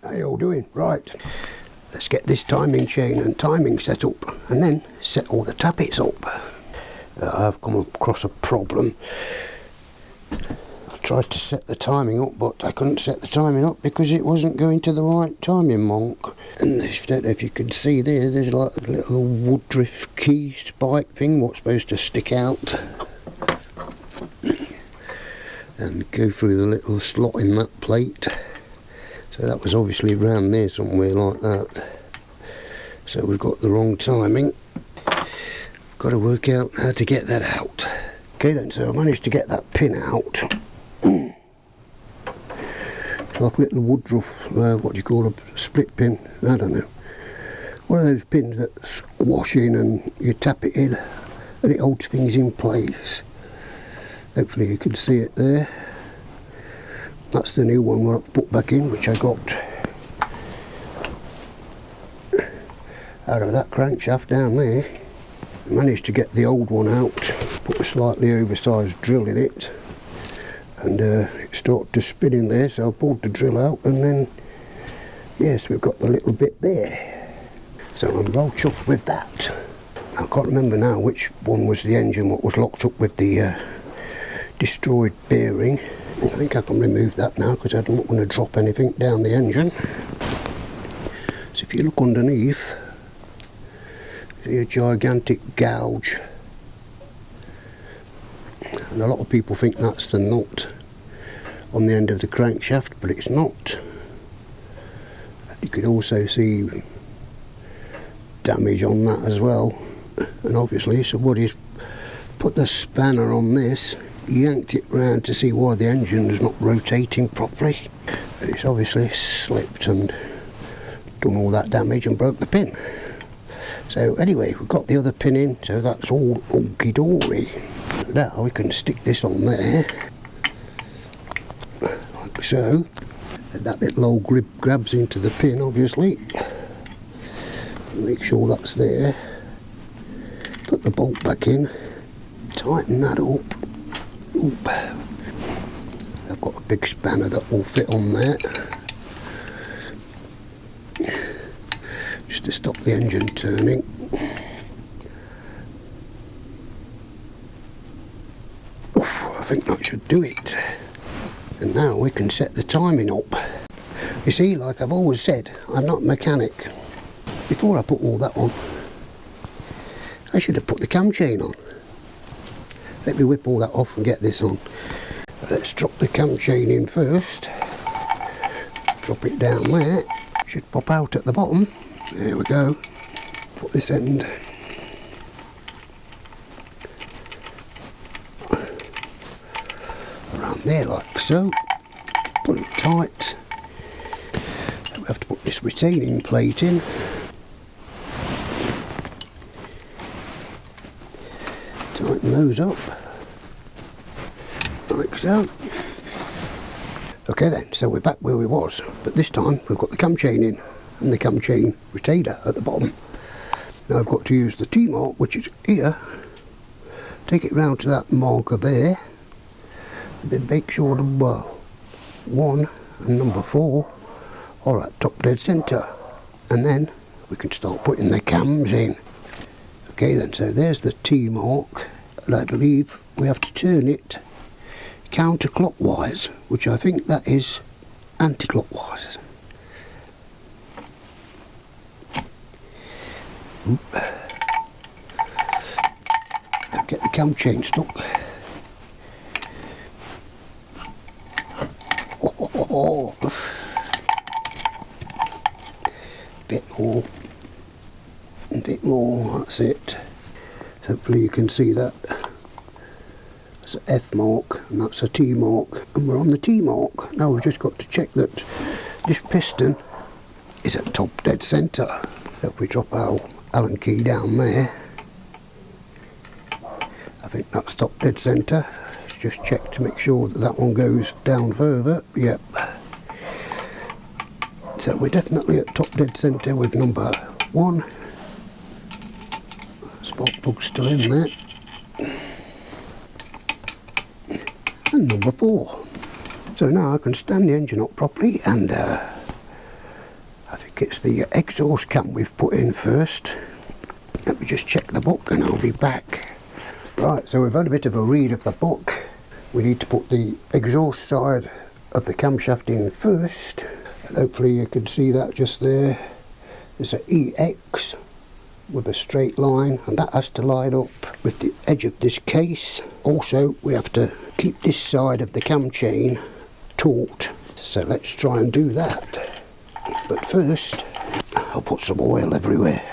How you all doing? Right, let's get this timing chain and timing set up and then set all the tappets up. I've come across a problem. I tried to set the timing up, but I couldn't set the timing up because it wasn't going to the right timing mark. And if you can see there, there's like a little woodruff key spike thing what's supposed to stick out and go through the little slot in that plate. So that was obviously around there somewhere like that. So we've got the wrong timing. We've got to work out how to get that out. Okay then, so I managed to get that pin out. It's like a little woodruff, what do you call a split pin? I don't know. One of those pins that squash in and you tap it in and it holds things in place. Hopefully you can see it there. That's the new one I've put back in, which I got out of that crankshaft down there. I managed to get the old one out, put a slightly oversized drill in it, and it started to spin in there, so I pulled the drill out, and then yes, we've got the little bit there. So I'm well chuffed with that. I can't remember now which one was the engine, what was locked up with the destroyed bearing. I think I can remove that now because I'm not going to drop anything down the engine. So if you look underneath, you see a gigantic gouge. And a lot of people think that's the nut on the end of the crankshaft, but it's not. You could also see damage on that as well. And obviously, so what is, put the spanner on this, yanked it round to see why the engine is not rotating properly, but it's obviously slipped and done all that damage and broke the pin. So anyway, we've got the other pin in, so that's all hunky-dory. Now we can stick this on there like so, and that little old grip grabs into the pin obviously. Make sure that's there, put the bolt back in, tighten that up. Oop. I've got a big spanner that will fit on there just to stop the engine turning. Oof, I think that should do it. And now we can set the timing up. You see, like I've always said, I'm not a mechanic. Before I put all that on, I should have put the cam chain on. Let me whip all that off and get this on. Let's drop the cam chain in first. Drop it down there. Should pop out at the bottom. There we go. Put this end around there like so. Pull it tight. We have to put this retaining plate in. Tighten those up, like so. Okay then, so we're back where we was, but this time we've got the cam chain in and the cam chain retainer at the bottom. Now I've got to use the T-mark, which is here, take it round to that marker there, and then make sure number 1 and number 4 are at top dead centre, and then we can start putting the cams in. Okay then, so there's the T-mark, and I believe we have to turn it counterclockwise, which I think that is anti-clockwise. Oop. Now get the cam chain stuck. Oh. Bit more. A bit more, that's it. Hopefully you can see that. That's an F mark and that's a T mark, and we're on the T mark. Now we've just got to check that this piston is at top dead centre. So if we drop our Allen key down there, I think that's top dead centre. Let's just check to make sure that that one goes down further. Yep. So we're definitely at top dead centre with number 1. Spark plug still in there. And number 4. So now I can stand the engine up properly and I think it's the exhaust cam we've put in first. Let me just check the book and I'll be back. Right, so we've had a bit of a read of the book. We need to put the exhaust side of the camshaft in first. And hopefully you can see that just there. There's an EX with a straight line, and that has to line up with the edge of this case. Also, we have to keep this side of the cam chain taut. So let's try and do that. But first, I'll put some oil everywhere.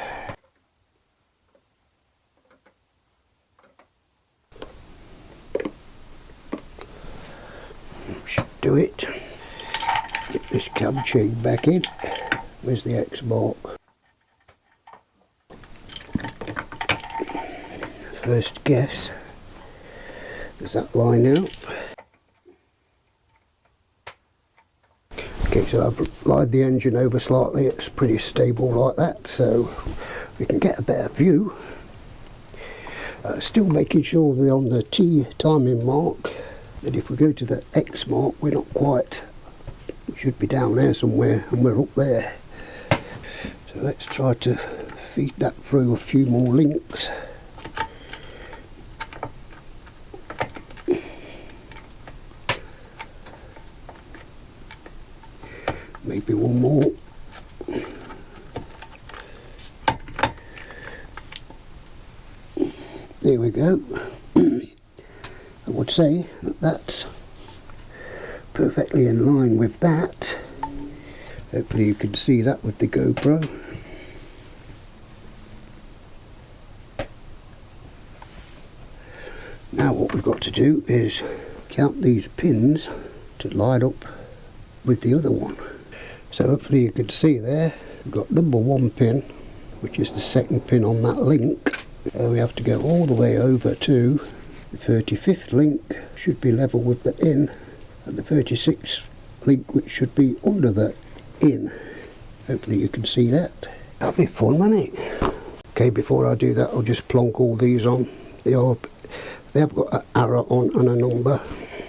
Should do it. Get this cam chain back in. Where's the X mark? First guess. Does that line up? Okay, so I've lined the engine over slightly. It's pretty stable like that, so we can get a better view. Still making sure we're on the T timing mark. That if we go to the X mark, we're not quite. We should be down there somewhere, and we're up there. So let's try to feed that through a few more links. Maybe one more. There we go. I would say that that's perfectly in line with that. Hopefully you can see that with the GoPro. Now what we've got to do is count these pins to line up with the other one. So hopefully you can see there, we've got number 1 pin, which is the second pin on that link. We have to go all the way over to the 35th link, should be level with the in, and the 36th link, which should be under the in. Hopefully you can see that. That'll be fun, won't it? Okay, before I do that, I'll just plonk all these on. They have got an arrow on and a number,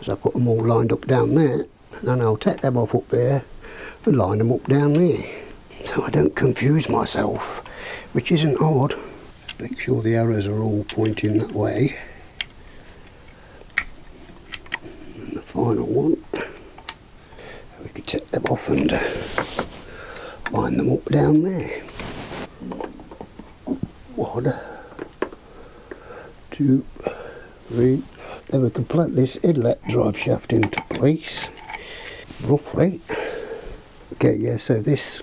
so I've got them all lined up down there. And I'll take them off up there and line them up down there, so I don't confuse myself, which isn't odd. Make sure the arrows are all pointing that way. And the final one, we could take them off and line them up down there. 1, 2, 3. Then we can plug this inlet drive shaft into place, roughly. Okay, yeah, so this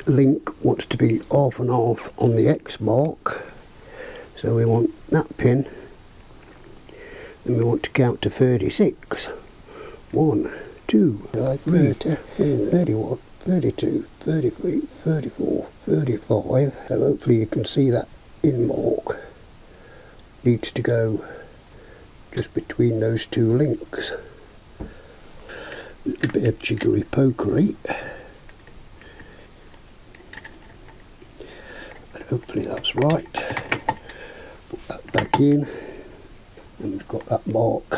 link wants to be half and half on the X mark. So we want that pin, and we want to count to 36. 1, 2, 30, 31, 32, 33, 34, 35. So hopefully you can see that in mark needs to go just between those two links. A bit of jiggery pokery. But hopefully that's right. Put that back in, and we've got that mark.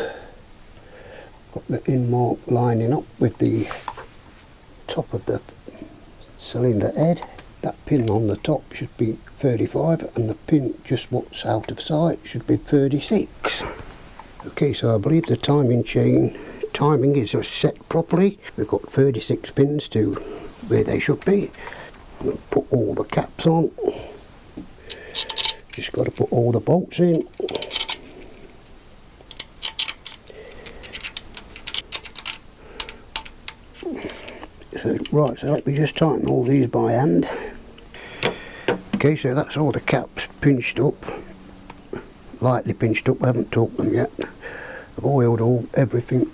Got the in mark lining up with the top of the cylinder head. That pin on the top should be 35, and the pin just what's out of sight should be 36. Okay, so I believe the timing is set properly. We've got 36 pins to where they should be. We'll put all the caps on. Just got to put all the bolts in. So, right, so let me just tighten all these by hand. Okay, so that's all the caps pinched up. Lightly pinched up, I haven't torqued them yet. I've oiled everything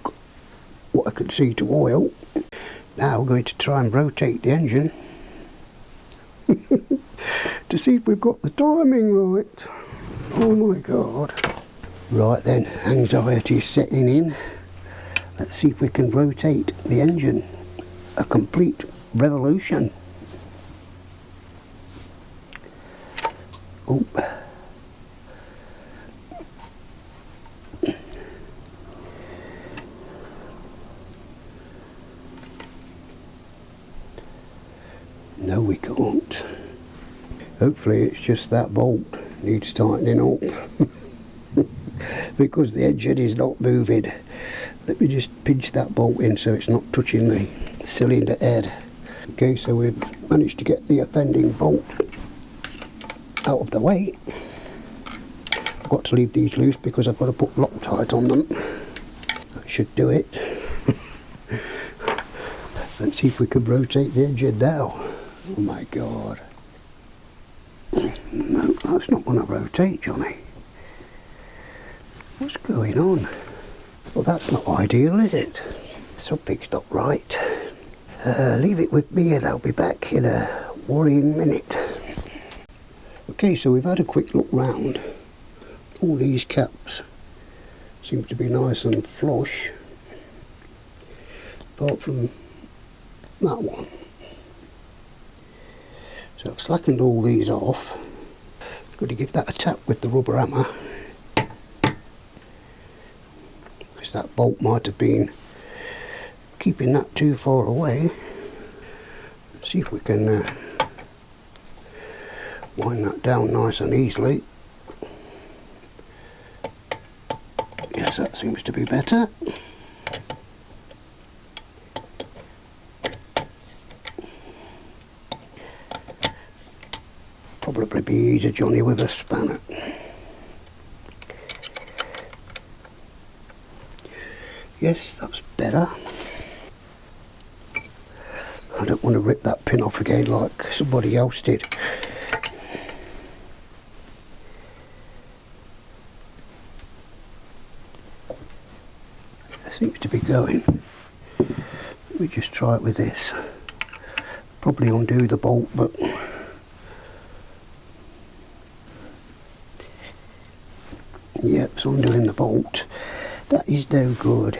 what I could see to oil. Now we're going to try and rotate the engine to see if we've got the timing right. Oh my god. Right then, anxiety is setting in. Let's see if we can rotate the engine a complete revolution. Oh. No, we can't. Hopefully it's just that bolt needs tightening up. Because the edge head is not moving. Let me just pinch that bolt in so it's not touching the cylinder head. Okay, so we've managed to get the offending bolt out of the way. I've got to leave these loose because I've got to put Loctite on them. That should do it. Let's see if we could rotate the edge head now. Oh my god. No, that's not going to rotate, Johnny. What's going on? Well, that's not ideal, is it? Something's not right. Leave it with me and I'll be back in a worrying minute. Okay, so we've had a quick look round. All these caps seem to be nice and flush, apart from that one. So I've slackened all these off. Got to give that a tap with the rubber hammer, because that bolt might have been keeping that too far away. Let's see if we can wind that down nice and easily. Yes, that seems to be better. Probably be easier, Johnny, with a spanner. Yes, that's better. I don't want to rip that pin off again like somebody else did. It seems to be going. Let me just try it with this. Probably undo the bolt, but yep, it's undoing the bolt. That is no good.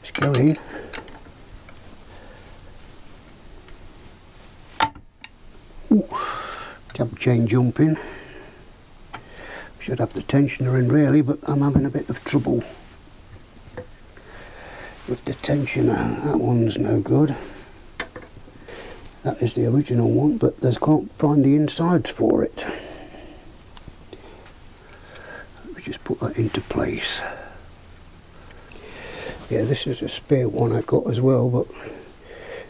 It's going. Ooh, cab chain jumping. Should have the tensioner in really, but I'm having a bit of trouble with the tensioner. That one's no good. That is the original one, but I can't find the insides for it. Let me just put that into place. Yeah, this is a spare one I got as well, but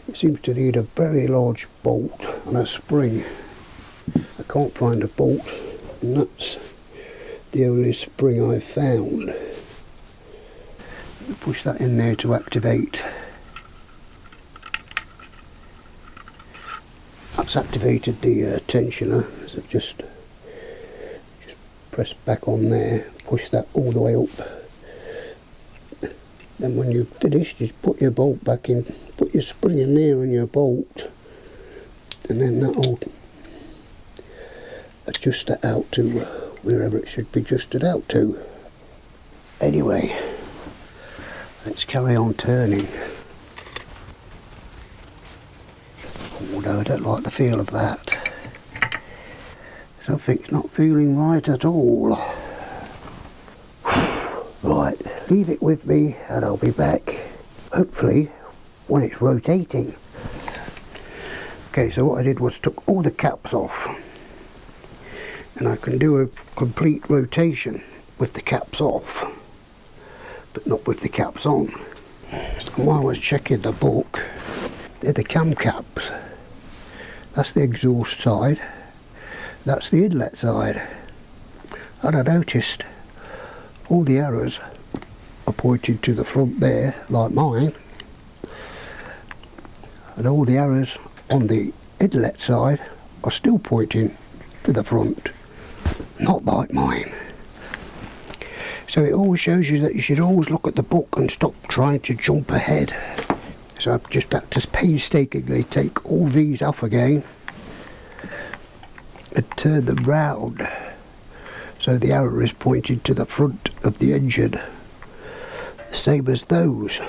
it seems to need a very large bolt and a spring. I can't find a bolt, and that's the only spring I've found. Let me push that in there to activate. That's activated the tensioner, so just press back on there, push that all the way up. Then when you've finished, just put your bolt back in, put your spring in there and your bolt, and then that'll adjust it out to wherever it should be adjusted out to. Anyway, let's carry on turning. Oh no, I don't like the feel of that. Something's not feeling right at all. Right, leave it with me and I'll be back, hopefully, when it's rotating. Okay, so what I did was took all the caps off, and I can do a complete rotation with the caps off, but not with the caps on. And while I was checking the book, they're the cam caps. That's the exhaust side, that's the inlet side. And I noticed all the arrows are pointing to the front there, like mine, and all the arrows on the inlet side are still pointing to the front, not like mine. So it always shows you that you should always look at the book and stop trying to jump ahead. So I've just had to painstakingly take all these off again and turn them round so the arrow is pointed to the front of the engine, the same as those.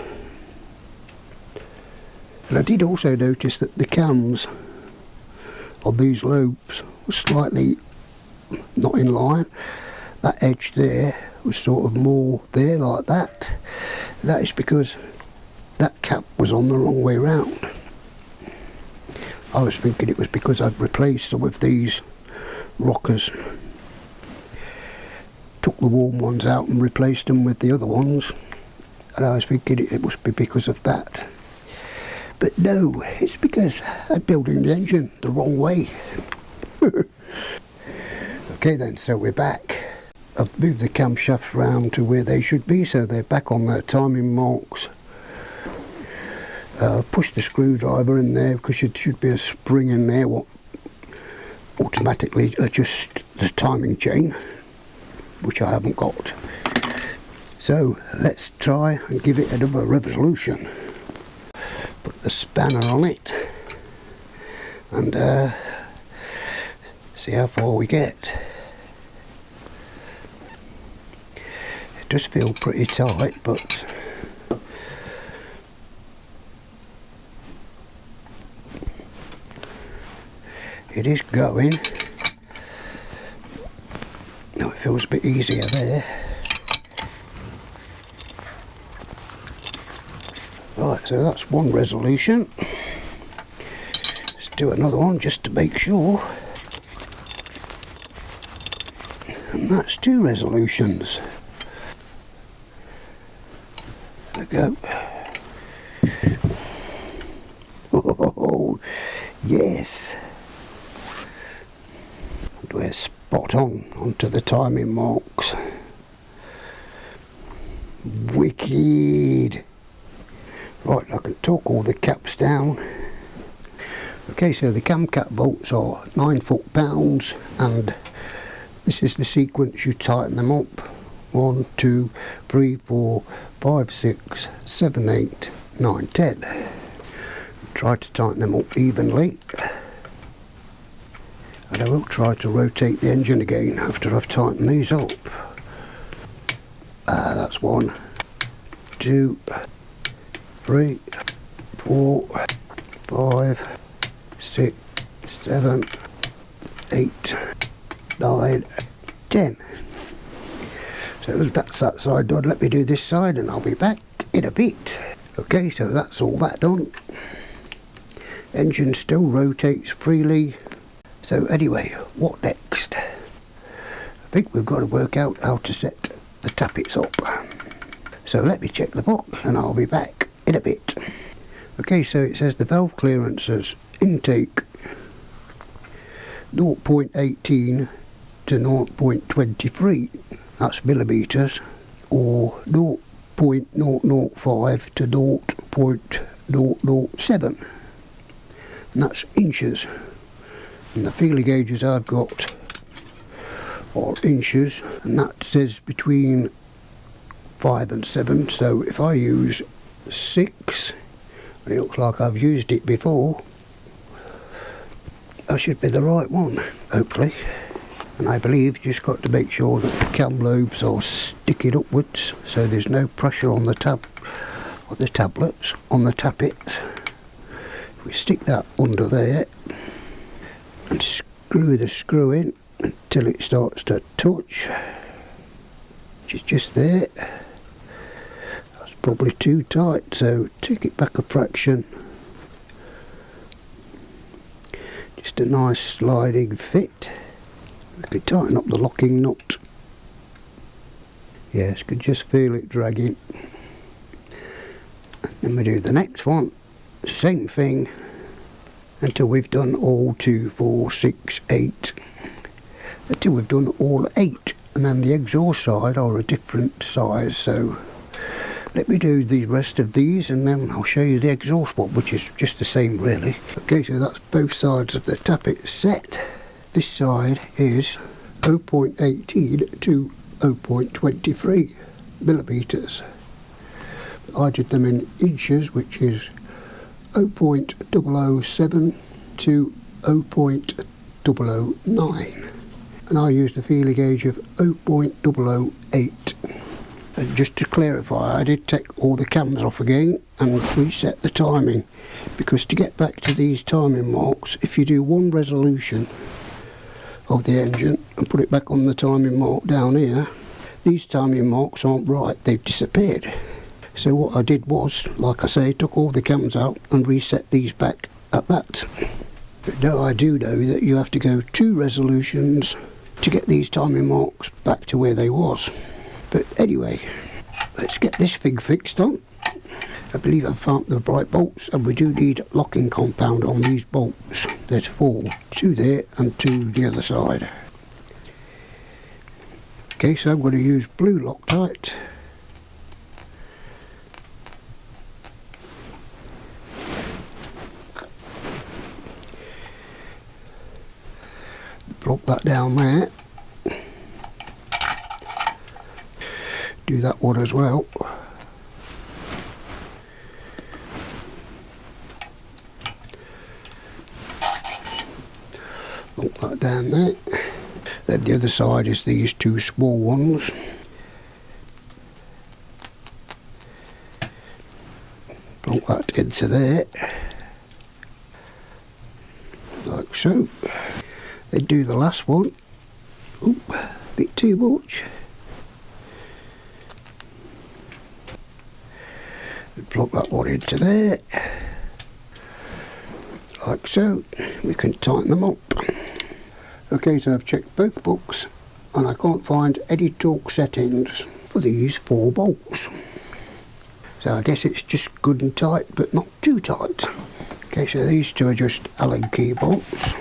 And I did also notice that the cams on these lobes were slightly not in line. That edge there was sort of more there like that. That is because that cap was on the wrong way round. I was thinking it was because I'd replaced some of these rockers, took the warm ones out and replaced them with the other ones, and I was thinking it must be because of that. But no, it's because I'm building the engine the wrong way. Okay then, so we're back. I've moved the camshafts round to where they should be, so they're back on their timing marks. Push the screwdriver in there because there should be a spring in there what automatically adjusts the timing chain, which I haven't got. So let's try and give it another revolution. Put the spanner on it and see how far we get. It does feel pretty tight, but it is going. No, it feels a bit easier there. Right, so that's one resolution. Let's do another one just to make sure. And that's two resolutions. There we go. Oh, yes. And we're spot on onto the timing marks. Wicked. Right, I can torque all the caps down. Okay, so the cam cap bolts are 9 foot-pounds, and this is the sequence you tighten them up. 1, 2, 3, 4, 5, 6, 7, 8, 9, 10. Try to tighten them up evenly. And I will try to rotate the engine again after I've tightened these up. That's 1, 2, 3, 4, 5, 6, 7, 8, 9, 10. So that's that side done. Let me do this side and I'll be back in a bit. Okay, so that's all that done. Engine still rotates freely. So anyway, what next? I think we've got to work out how to set the tappets up. So let me check the book and I'll be back in a bit. Okay, so it says the valve clearances intake 0.18 to 0.23, that's millimeters, or 0.005 to 0.007, and that's inches. And the feeler gauges I've got are inches, and that says between 5 and 7. So if I use 6, and it looks like I've used it before, I should be the right one, hopefully. And I believe you just got to make sure that the cam lobes are sticking upwards, so there's no pressure on the tablets, on the tappets. If we stick that under there and screw the screw in until it starts to touch, which is just there. That's probably too tight, so take it back a fraction. Just a nice sliding fit. We can tighten up the locking nut. Yes, could just feel it dragging. Then we do the next one, same thing, until we've done all 2, 4, 6, 8. Until we've done all 8, and then the exhaust side are a different size, so let me do the rest of these and then I'll show you the exhaust one, which is just the same really. Okay, so that's both sides of the tappet set. This side is 0.18 to 0.23 millimeters. I did them in inches, which is 0.007 to 0.009, and I used the feeler gauge of 0.008. And just to clarify, I did take all the cams off again and reset the timing, because to get back to these timing marks, if you do one resolution of the engine and put it back on the timing mark down here, these timing marks aren't right, they've disappeared. So what I did was, like I say, took all the cams out and reset these back at that. But now I do know that you have to go 2 resolutions to get these timing marks back to where they was. But anyway, let's get this thing fixed on. I believe I've found the right bolts, and we do need locking compound on these bolts. There's 4, 2 there and 2 the other side. Okay, so I'm going to use blue Loctite. Plop that down there. Do that one as well. Plop that down there. Then the other side is these 2 small ones. Plop that into there. Like so. Then do the last one. Oop, a bit too much. And plug that one into there. Like so. We can tighten them up. Okay, so I've checked both books and I can't find any torque settings for these 4 bolts. So I guess it's just good and tight, but not too tight. Okay, so these 2 are just Allen key bolts.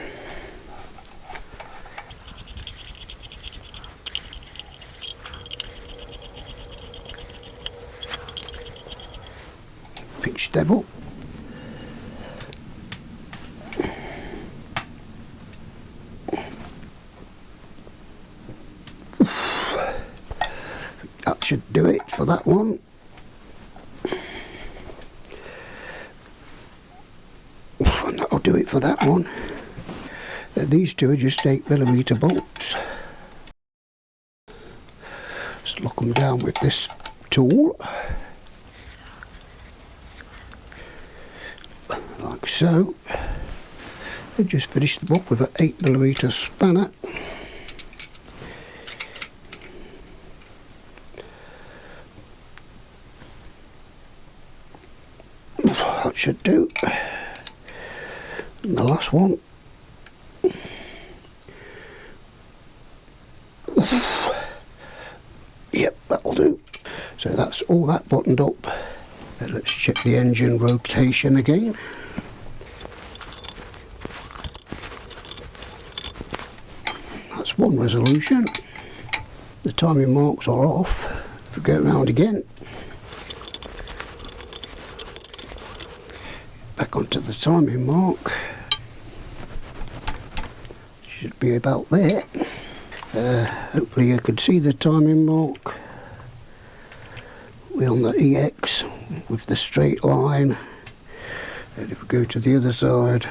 Pitch them up. That should do it for that one. And that'll do it for that one. These 2 are just 8mm bolts. Just lock them down with this tool. Like so. And just finish them off with an 8mm spanner. That should do. And the last one. Yep, that'll do. So that's all that buttoned up. Let's check the engine rotation again. That's 1 resolution. The timing marks are off. If we go round again, back onto the timing mark, should be about there. Hopefully you can see the timing mark. We're on the EX with the straight line, and if we go to the other side,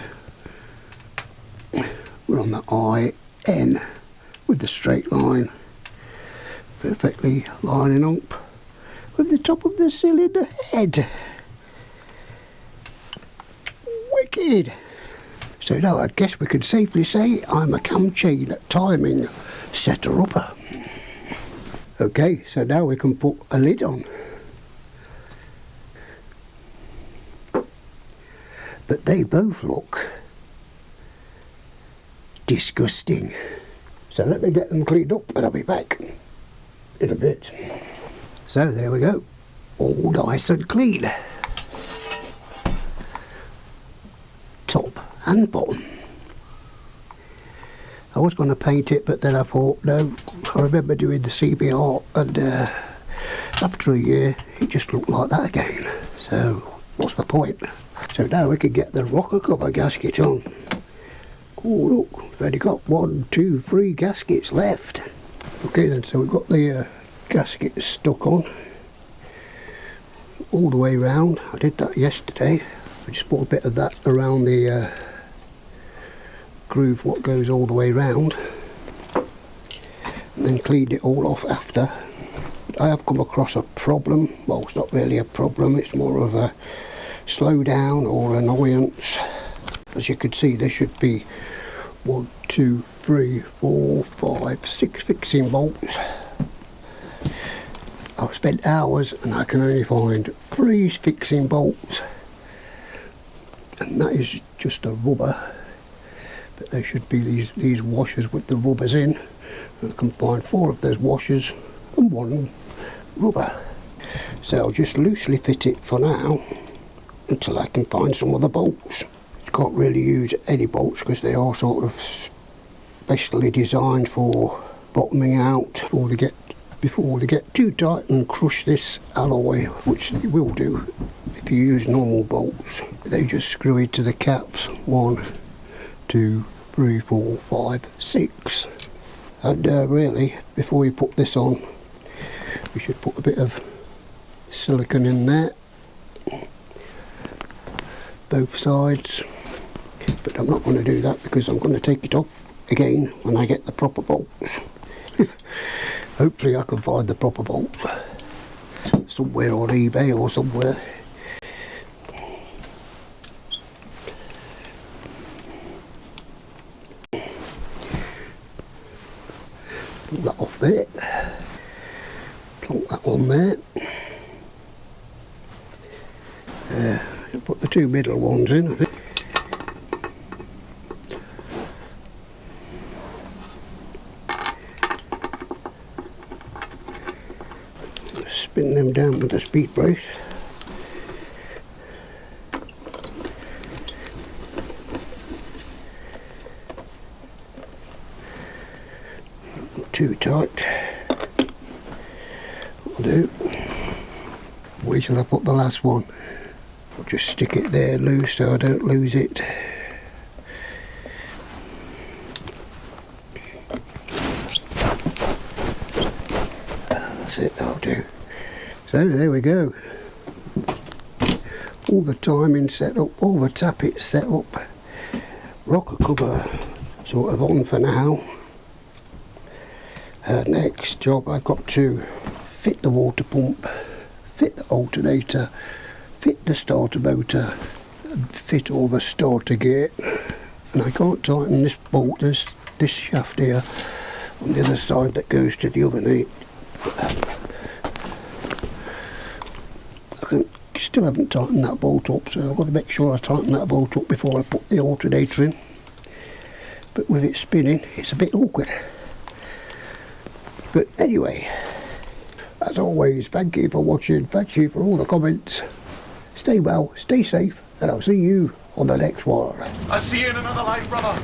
we're on the IN with the straight line, perfectly lining up with the top of the cylinder head. Wicked! So now I guess we could safely say I'm a cam chain timing setter-upper. Okay, so now we can put a lid on. But they both look disgusting. So let me get them cleaned up and I'll be back in a bit. So there we go, all nice and clean. Top and bottom. I was going to paint it, but then I thought, no, I remember doing the CBR, and after a year it just looked like that again. So what's the point? So now we can get the rocker cover gasket on. Oh look, we've only got 1, 2, 3 gaskets left. Okay then, so we've got the gasket stuck on all the way round. I did that yesterday. I just put a bit of that around the groove what goes all the way round, and then cleaned it all off after. I have come across a problem. Well, it's not really a problem, it's more of a slowdown or annoyance. As you can see, there should be 1, 2, 3, 4, 5, 6 fixing bolts. I've spent hours and I can only find 3 fixing bolts, and that is just a rubber. But there should be these washers with the rubbers in, and I can find 4 of those washers and 1 rubber. So I'll just loosely fit it for now until I can find some other bolts. Can't really use any bolts because they are sort of specially designed for bottoming out before they get too tight and crush this alloy, which they will do if you use normal bolts. They just screw into the caps. 1, 2, 3, 4, 5, 6. And really, before you put this on, we should put a bit of silicone in there, both sides. But I'm not going to do that because I'm going to take it off again when I get the proper bolts. Hopefully I can find the proper bolt somewhere on eBay or somewhere. Pull that off there. Plonk that on there. Put the 2 middle ones in, I think. Spin them down with a speed brace. Not too tight. I'll do. Where shall I put the last one? I'll just stick it there loose so I don't lose it. That's it, that'll do. So there we go. All the timing set up, all the tappets set up. Rocker cover sort of on for now. Next job, I've got to fit the water pump, fit the alternator, fit the starter motor, and fit all the starter gear. And I can't tighten this bolt, this shaft here on the other side that goes to the oven. Still haven't tightened that bolt up, so I've got to make sure I tighten that bolt up before I put the alternator in. But with it spinning, it's a bit awkward. But anyway, as always, thank you for watching, thank you for all the comments. Stay well, stay safe, and I'll see you on the next one. I'll see you in another life, brother.